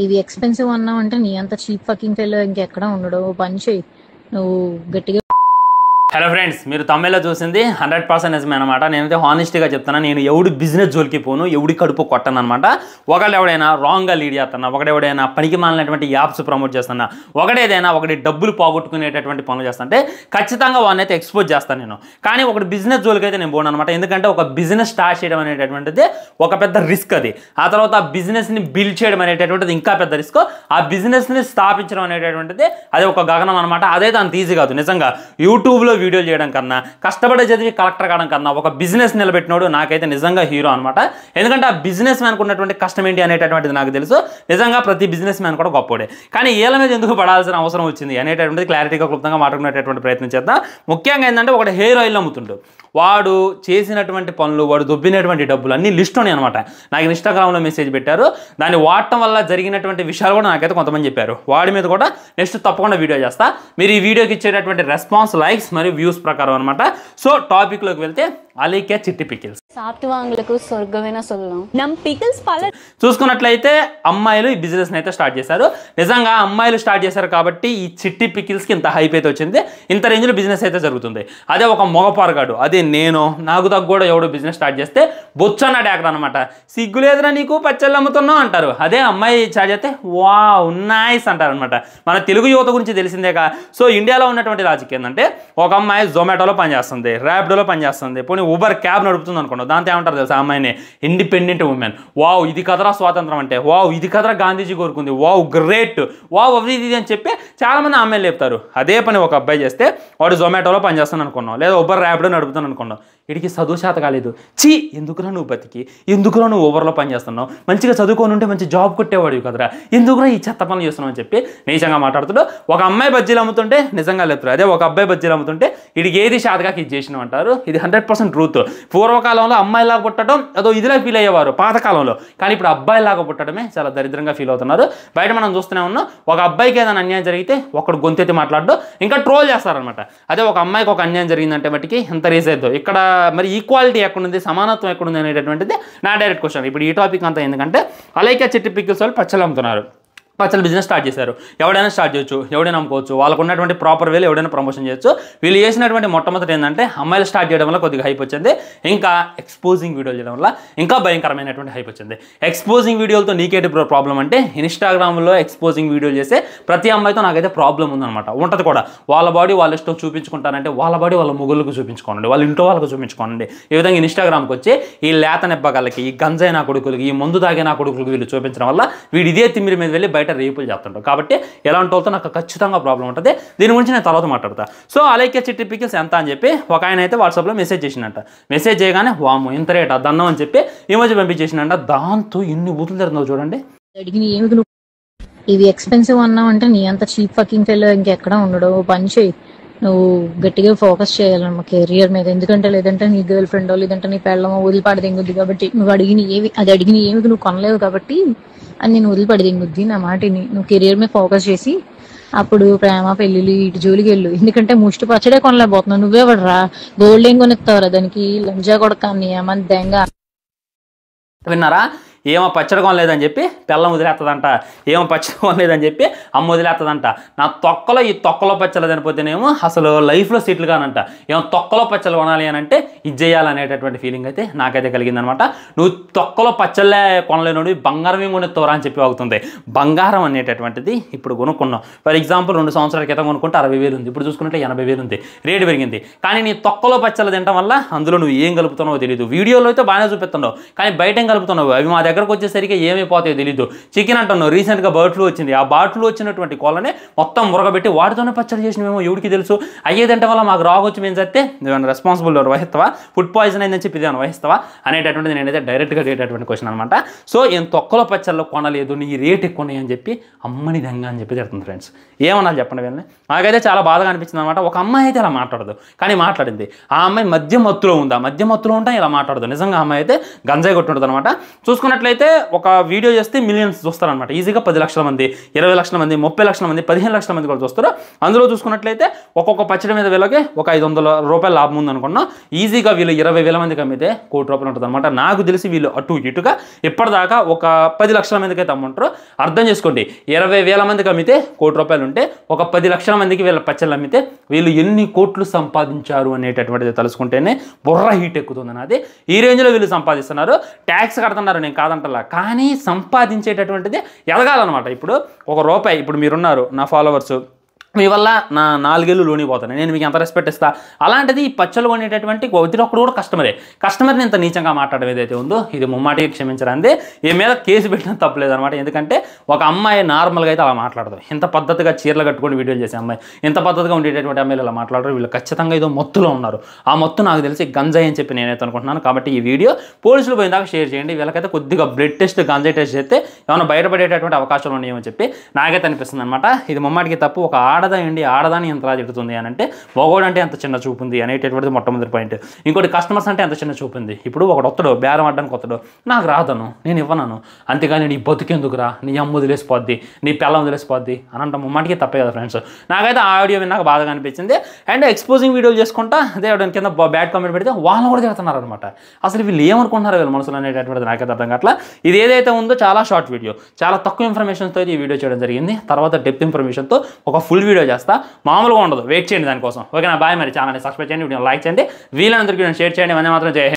ఇవి ఎక్స్‌పెన్సివ్ అన్నావంటే నీ అంత చీప్ ఫకింగ్ ఫెలో ఇంకెక్కడ ఉండడు. ఓ పని చెయ్యి. నువ్వు గట్టిగా హలో ఫ్రెండ్స్, మీరు తమిళ్లో చూసింది 100% నిజమే అనమాట. నేనైతే హానెస్ట్గా చెప్తాను, నేను ఎవడి బిజినెస్ జోలికి పోను, ఎవడి కడుపు కొట్టను అనమాట. ఒకళ్ళు ఎవడైనా రాంగ్గా లీడ్ చేస్తున్నా, ఒకడెవడైనా పనికి మాలినటువంటి యాప్స్ ప్రమోట్ చేస్తున్నా, ఒకటి డబ్బులు పోగొట్టుకునేటటువంటి పనులు చేస్తుంటే ఖచ్చితంగా వాడిని అయితే ఎక్స్పోజ్ చేస్తాను నేను. కానీ ఒకటి బిజినెస్ జోలికి అయితే నేను పోను అనమాట. ఎందుకంటే ఒక బిజినెస్ స్టార్ట్ చేయడం అనేటటువంటిది ఒక పెద్ద రిస్క్. అది ఆ తర్వాత ఆ బిజినెస్ని బిల్డ్ చేయడం అనేటటువంటిది ఇంకా పెద్ద రిస్క్. ఆ బిజినెస్ని స్థాపించడం అనేటటువంటిది అది ఒక గగనం అనమాట. అదైతే అంత ఈజీ కాదు. నిజంగా యూట్యూబ్లో వీడియోలు చేయడం కన్నా, కష్టపడే చదివి కలెక్టర్ కావడం కన్నా ఒక బిజినెస్ నిలబెట్టినోడు నాకైతే నిజంగా హీరో అనమాట. ఎందుకంటే ఆ బిజినెస్ మ్యాన్కి ఉన్నటువంటి కష్టం ఏంటి అనేటటువంటిది నాకు తెలుసు. నిజంగా ప్రతి బిజినెస్ మ్యాన్ కూడా గొప్పోడే. కానీ వీళ్ళ మీద ఎందుకు పడాల్సిన అవసరం వచ్చింది అనేటటువంటిది క్లారిటీగా క్లుప్తంగా మాట్లాడుకునేటటువంటి ప్రయత్నం చేద్దాం. ముఖ్యంగా ఏంటంటే ఒకటి హెయిర్ ఆయిల్ అమ్ముతుండు. వాడు చేసినటువంటి పనులు, వాడు దొబ్బినటువంటి డబ్బులు అన్నీ లిస్ట్ ఉన్నాయి అనమాట. నాకు ఇన్స్టాగ్రామ్లో మెసేజ్ పెట్టారు. దాన్ని వాడటం వల్ల జరిగినటువంటి విషయాలు కూడా నాకైతే కొంతమంది చెప్పారు. వాడి మీద కూడా నెక్స్ట్ తప్పకుండా వీడియో చేస్తా. మీరు ఈ వీడియోకి ఇచ్చేటటువంటి రెస్పాన్స్, లైక్స్ మరియు వ్యూస్ ప్రకారం అనమాట. సో టాపిక్లోకి వెళ్తే అలీకే చిట్టి పికిల్స్. సాత్వాంగులకు స్వర్గమైన సొల్లం నమ్ పికిల్స్ చూసుకున్నట్లయితే అమ్మాయిలు ఈ బిజినెస్ అయితే స్టార్ట్ చేశారు. నిజంగా అమ్మాయిలు స్టార్ట్ చేశారు కాబట్టి ఈ చిట్టి పికిల్స్కి ఇంత హైప్ అయితే వచ్చింది, ఇంత రేంజ్లో బిజినెస్ అయితే జరుగుతుంది. అదే ఒక మగపారగాడు, అదే నాకు తగ్గోడు ఎవడో బిజినెస్ స్టార్ట్ చేస్తే బొచ్చన్న డాకర్ అనమాట. సిగ్గులేదురా నీకు పచ్చళ్ళు అమ్ముతున్నావు అంటారు. అదే అమ్మాయి స్టార్ట్ చేస్తే వావ్ నైస్ అంటారు అనమాట. మన తెలుగు యువత గురించి తెలిసిందేగా. సో ఇండియాలో ఉన్నటువంటి లాజిక్ ఏంటంటే, ఒక అమ్మాయి జొమాటోలో పనిచేస్తుంది, ర్యాపిడోలో పనిచేస్తుంది, పోనీ ఊబర్ క్యాబ్ నడుపుతుంది అనుకోండి. దాంతో ఏమంటారు తెలుసా అమ్మాయిని? Independent women. వావ్ ఇది కదరా స్వాతంత్రం అంటే, వావ్ ఇది కదరా గాంధీజీ కోరుకుంది, వావ్ గ్రేట్, వావ్ అవి ఇది అని చెప్పి చాలామంది అమ్మాయిలు చెప్తారు. అదే పని ఒక అబ్బాయి చేస్తే వాడు జొమాటోలో పనిచేస్తాను అనుకున్నాం, లేదా ఊబర్ ర్యాపిడో నడుపుతాను అనుకున్నాం. వీడికి చదువు శాత కాలేదు. ఎందుకురా నువ్వు బతికి, ఎందుకురా నువ్వు ఊబర్లో పనిచేస్తున్నావు, మంచిగా చదువుకొని ఉంటే మంచి జాబ్ కొట్టేవాడు కదరా, ఎందుకురా ఈ చెత్త పనులు చేస్తున్నావు అని చెప్పి నీచంగా మాట్లాడుతాడు. ఒక అమ్మాయి బజ్జీలు అమ్ముతుంటే నిజంగా లేదు, అదే ఒక అబ్బాయి బజ్జీలు అమ్ముతుంటే వీడికి ఏది శాతగాకి ఇది చేసినావు అంటారు. ఇది 100% ట్రూత్. పూర్వకాలంలో అమ్మాయిలాగా పుట్టడం అదో ఇదిలా ఫీల్ అయ్యేవారు పాతకాలంలో. కానీ ఇప్పుడు అబ్బాయిలాగా పుట్టడమే చాలా దరిద్రంగా ఫీల్ అవుతున్నారు. బయట మనం చూస్తూనే ఉన్నాం. ఒక అబ్బాయికి ఏదైనా అన్యాయం జరిగితే ఒకడు గొంతెత్తి మాట్లాడడం, ఇంకా ట్రోల్ చేస్తారనమాట. అదే ఒక అమ్మాయికి ఒక అన్యాయం జరిగిందంటే మట్టికి ఎంత రీజ్ అవుతుందో. ఇక్కడ మరి ఈక్వాలిటీ ఎక్కడుంది, సమానత్వం ఎక్కడుంది అనేటటువంటిది నా డైరెక్ట్ క్వశ్చన్. ఇప్పుడు ఈ టాపిక్ అంతా ఎందుకంటే అలైకే చిట్టి పికిల్స్ వాళ్ళు పచ్చళ్ళు అమ్ముతున్నారు. పచ్చల బిజినెస్ స్టార్ట్ చేశారు. ఎవడైనా స్టార్ట్ చేయొచ్చు, ఎవడైనా అమ్ముకోవచ్చు. వాళ్ళకు ఉన్నటువంటి ప్రాపర్ వేలు ఎవడైనా ప్రమోషన్ చేయొచ్చు. వీళ్ళు చేసినటువంటి మొట్టమొదటి ఏంటంటే అమ్మాయిలు స్టార్ట్ చేయడం వల్ల కొద్దిగా హైప్ వచ్చింది. ఇంకా ఎక్స్పోజింగ్ వీడియోలు చేయడం వల్ల ఇంకా భయంకరమైనటువంటి హైప్ వచ్చింది. ఎక్స్పోజింగ్ వీడియోలతో నీకేంటి ప్రాబ్లం అంటే, ఇన్స్టాగ్రామ్లో ఎక్స్పోజింగ్ వీడియోలు చేసే ప్రతి అమ్మాయితో నాకైతే ప్రాబ్లం ఉందన్నమాట. ఉంటుంది కూడా. వాళ్ళ బాడీ వాళ్ళ ఇష్టం చూపించుకుంటారంటే వాళ్ళ బాడీ వాళ్ళ మొగుళ్ళకు చూపించుకోనండి, వాళ్ళ ఇంట్లో వాళ్ళకు చూపించుకోనండి. ఈ విధంగా ఇన్స్టాగ్రామ్కి వచ్చి ఈ లేత నెబ్బగాళ్ళకి, ఈ గంజాయి నా కొడుకులకి, ఈ మందు తాగే నా కొడుకులకి వీళ్ళు చూపించడం వల్ల వీడు ఇదే తిమ్మిరి మీద వెళ్ళి రేపులు చేస్తుంటారు. కాబట్టి ఎలాంటి వాళ్ళతో నాకు ఖచ్చితంగా ప్రాబ్లం ఉంటుంది. దీని గురించి నేను తర్వాత మాట్లాడతా. సో అలైకే చిట్టి పికిల్స్ ఎంత అని చెప్పి ఒక ఆయన అయితే వాట్సాప్లో మెసేజ్ చేసినట్ట. మెసేజ్ చేయగానే వాము ఇంత రేట్ దన్నం అని చెప్పి ఈ మధ్య పంపించేసినంట. దాంతో ఎన్ని బూతులు తిరుగుతుందో చూడండి. అడిగిన ఏమిటి నువ్వు ఇవి ఎక్స్‌పెన్సివ్ అన్నావంటే నీ అంత చీప్ ఫకింగ్ ఫెలో ఇంకెక్కడ ఉండడు. ఓ పని చెయ్యి. నువ్వు గట్టిగా ఫోకస్ చేయాలన్నమా కెరియర్ మీద. ఎందుకంటే లేదంటే నీ గర్ల్ ఫ్రెండో లేదంటే నీ పెళ్ళమో వదిలిపాడు దింగుద్ది. కాబట్టి నువ్వు అడిగిన ఏవి నువ్వు కొనలేవు కాబట్టి అని నేను వదిలిపడి దింగుద్ది. నా మాటిని నువ్వు కెరియర్ మీద ఫోకస్ చేసి అప్పుడు ప్రేమ పెళ్ళిళ్ళు ఇటు జోలికి వెళ్ళు. ఎందుకంటే ముష్టి పచ్చడే కొనలేకపోతున్నావు. నువ్వే పడరా గోల్డ్ ఏం కొనిస్తావురా దానికి లంజా కొడకాన్ని ఏమని దెంగ. విన్నారా? ఏమో పచ్చడి కొనలేదని చెప్పి పెళ్ళం వదిలేస్తుందంట, ఏమో పచ్చడి కొనలేదని చెప్పి అమ్మ వదిలేస్తుందంట. నా తొక్కలో ఈ తొక్కలో పచ్చళ్ళు చనిపోతేనేమో అసలు లైఫ్లో సెటిల్ కానంట. ఏమో తొక్కలో పచ్చళ్ళు కొనాలి అని అంటే ఇది చేయాలనేటటువంటి ఫీలింగ్ అయితే నాకైతే కలిగిందనమాట. నువ్వు తొక్కలో పచ్చళ్ళే కొనలేనోడు బంగారం ఏం కొనేస్తావురా అని చెప్పి అవుతుంది. బంగారం అనేటటువంటిది ఇప్పుడు కొనుక్కున్నాం. ఫర్ ఎగ్జాంపుల్ 2 సంవత్సరాల క్రితం కొనుక్కుంటే 60,000 ఉంది, ఇప్పుడు చూసుకుంటే 80,000 ఉంది. రేటు పెరిగింది. కానీ నీ తొక్కలో పచ్చళ్ళు తినడం వల్ల అందులో నువ్వు ఏం కలుపుతున్నావో తెలియదు. వీడియోలో అయితే బాగానే చూపిస్తున్నావు, కానీ బయట ఏం కలుపుతున్నావు అవి మా దగ్గరకు వచ్చేసరికి ఏమైపోతాయో తెలీదు. చికెన్ అంటున్నావు, రీసెంట్గా బర్డ్ ఫ్లూ వచ్చింది. ఆ బర్డ్ ఫ్లూ వచ్చినటువంటి కోళ్ళనే మొత్తం మురగబెట్టి వాటితోనే పచ్చడి చేసినవేమో ఎవరికి తెలుసు. అయ్యేదంటే వల్ల మాకు రావచ్చు, మేము చేస్తే నువ్వేమైనా రెస్పాన్సిబుల్ వహిస్తావా, ఫుడ్ పాయిజన్ అయిందని చెప్పి ఇదేమైనా వహిస్తావా అనేటటువంటిది నేనైతే డైరెక్ట్గా అడిగేటటువంటి క్వశ్చన్ అనమాట. సో ఏం తొక్కలో పచ్చళ్ళు కొనలేదు, నీ రేట్ ఎక్కువ ఉన్నాయి అని చెప్పి అమ్మని దెంగ అని చెప్పి తిడుతుంది. ఫ్రెండ్స్ ఏమన్నా చెప్పండి వీళ్ళని. నాకైతే చాలా బాధగా అనిపించింది అనమాట. ఒక అమ్మాయి అయితే ఇలా మాట్లాడదు, కానీ మాట్లాడింది. ఆ అమ్మాయి మధ్య మత్తులో ఉందా, మధ్య మత్తులో ఉంటా ఇలా మాట్లాడదు. నిజంగా అమ్మాయి అయితే గంజాయి కొట్టుంటుంది అనమాట. చూసుకున్నట్లయితే చూసుకున్నట్లయితే ఒక వీడియో చేస్తే మిలియన్స్ చూస్తారనమాట. ఈజీగా 10 లక్షల మంది, 20 లక్షల మంది, 30 లక్షల మంది, 15 లక్షల మంది కూడా చూస్తారు. అందులో చూసుకున్నట్లయితే ఒక్కొక్క పచ్చడి మీద వీళ్ళకి ఒక 500 రూపాయల లాభం ఉంది అనుకున్నాం. ఈజీగా వీళ్ళు 20,000 మందికి అమ్మితే ₹1,00,00,000 ఉంటుంది అనమాట. నాకు తెలిసి వీళ్ళు అటు ఇటుగా ఇప్పటిదాకా ఒక 10 లక్షల మందికి అయితే అమ్ముంటారు. అర్థం చేసుకోండి, 20,000 మందికి అమ్మితే ₹1,00,00,000 ఉంటే ఒక 10 లక్షల మందికి వీళ్ళ పచ్చళ్ళు అమ్మితే వీళ్ళు ఎన్ని కోట్లు సంపాదించారు అనేటటువంటిది తలుసుకుంటేనే బుర్ర హీట్ ఎక్కుతుంది. అది ఈ రేంజ్లో వీళ్ళు సంపాదిస్తున్నారు. ట్యాక్స్ కడుతున్నారు, నేను కాదంటలా, కానీ సంపాదించేటటువంటిది ఎదగాలన్నమాట. ఇప్పుడు ₹1, ఇప్పుడు మీరున్నారు నా ఫాలోవర్స్, మీ వల్ల నా 4 ఏళ్ళు లోని పోతాను, నేను మీకు ఎంత రెస్పెక్ట్ ఇస్తా. అలాంటిది ఈ పచ్చళ్ళు కొనేటటువంటి ఒక్కడు కూడా కస్టమర్ని ఇంత నీచంగా మాట్లాడడం ఏదైతే ఉందో ఇది ముమ్మాటికి క్షమించరండి. ఈ మీద కేసు పెట్టిన తప్పలేదు అనమాట. ఎందుకంటే ఒక అమ్మాయి నార్మల్గా అయితే అలా మాట్లాడదు. ఇంత పద్ధతిగా చీరలు కట్టుకొని వీడియోలు చేసే అమ్మాయి, ఇంత పద్ధతిగా ఉండేటటువంటి అమ్మాయిలు ఇలా మాట్లాడరు. వీళ్ళు ఖచ్చితంగా ఏదో మత్తులో ఉన్నారు. ఆ మత్తు నాకు తెలిసి గంజాయి అని చెప్పి నేనైతే అనుకుంటున్నాను. కాబట్టి ఈ వీడియో పోలీసులు పోయిందాక షేర్ చేయండి. వీళ్ళకైతే కొద్దిగా బ్లడ్ టెస్ట్, గంజాయి టెస్ట్ చేస్తే ఏమైనా బయటపడేటటువంటి అవకాశాలు ఉన్నాయేమని చెప్పి నాకైతే అనిపిస్తుంది అనమాట. ఇది ముమ్మాటికి తప్పు. ఒక ఆడదాని ఎంత తిడుతుంది అని అంటే, మగోడు అంటే ఎంత చిన్న చూపు ఉంది అనేటటువంటిది మొట్టమొదటి పాయింట్. ఇంకోటి కస్టమర్స్ అంటే ఎంత చిన్న చూపు ఉంది. ఇప్పుడు ఒకడు వస్తాడు, బేరం ఆడడానికి వస్తాడు, నాకు రాదను, నేను ఇవ్వను, అంతేగాని నీ బతుకెందుకురా, నీ అమ్మ వదిలేసిపోద్ది, నీ పిల్ల వదిలేసిపోద్ది అని అంటే ముమ్మాటికి తప్పే కదా ఫ్రెండ్స్. నాకైతే ఆ వీడియో విన్నాక బాధగా అనిపించింది. అండ్ ఎక్స్పోజింగ్ వీడియోలు చేసుకుంటా అదే కింద బ్యాడ్ కామెంట్ పెడితే వాళ్ళు కూడా తిడుతున్నారు అనమాట. అసలు వీళ్ళు ఏమనుకుంటున్నారు వీళ్ళు మనసులు అనేటటువంటిది నాకైతే అర్థం కావట్లా. ఇది ఏదైతే ఉందో చాలా షార్ట్ వీడియో, చాలా తక్కువ ఇన్ఫర్మేషన్తో అయితే ఈ వీడియో చేయడం జరిగింది. తర్వాత డెప్త్ ఇన్ఫర్మేషన్తో ఒక ఫుల్ వీడియో చేస్తా, మామూలుగా ఉండదు. వెయిట్ చేయండి దానికోసం. ఓకేనా, బాయ్. మరి ఛానల్ని సబ్స్క్రైబ్ చేయండి, వీడియో లైక్ చేయండి, వీళ్ళందరికీ షేర్ చేయండి. అనే మాత్రం జై హింద్.